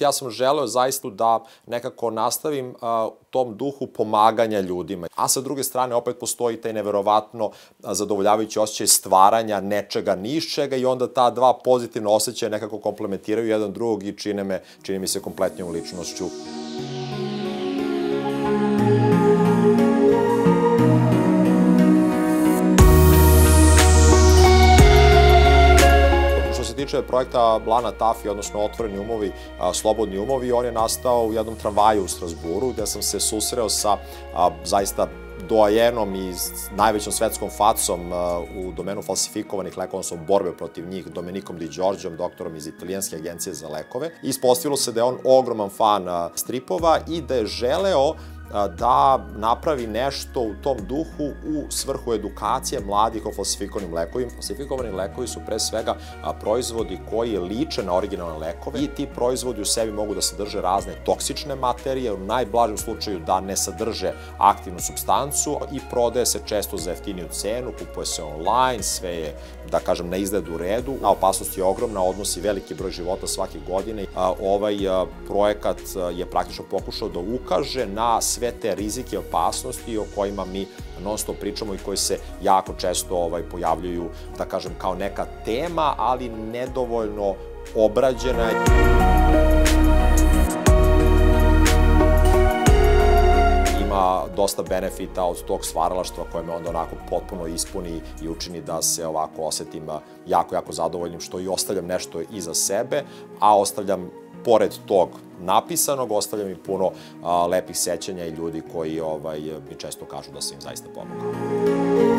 Ja sam želeo zaista da nekako nastavim tom duhu pomaganja ljudima. A sa druge strane opet postoji taj neverovatno zadovoljavajući osjećaj stvaranja nečega ni iz čega i onda ta dva pozitivna osjećaja nekako komplementiraju jedan drugog i čini mi se kompletnijom ličnošću. Što se tiče projekta Blana Tafi, odnosno Otvoreni umovi, Slobodni umovi, on je nastao u jednom tramvaju u Strazburu, gde sam se susreo sa zaista doajenom i najvećom svetskom facom u domenu falsifikovanih lekova, odnosno borbe protiv njih, Domenikom Di Giorgiom, doktorom iz Italijanske agencije za lekove. Ispostavilo se da je on ogroman fan stripova i da je želeo da napravi nešto u tom duhu u svrhu edukacije mladih o falsifikovanim lekovima. Falsifikovani lekovi su pre svega proizvodi koji liče na originalne lekove i ti proizvodi u sebi mogu da sadrže razne toksične materije, u najblažem slučaju da ne sadrže aktivnu supstancu i prodaje se često za jeftiniju cenu, kupuje se online, sve je, da kažem, na izgledu u redu. Opasnost je ogromna, odnosi veliki broj života svake godine. Ovaj projekat je praktično pokušao da ukaže na sve te rizike i opasnosti o kojima mi non stop pričamo i koji se jako često pojavljuju, da kažem, kao neka tema, ali nedovoljno obrađena. Ima dosta benefita od tog stvaralaštva koje me onda onako potpuno ispuni i učini da se ovako osetim jako zadovoljnim, što i ostavljam nešto iza sebe, a ostavljam pored tog napisanog, ostavljam i puno lepih sećanja i ljudi koji mi često kažu da sam im zaista pomogao.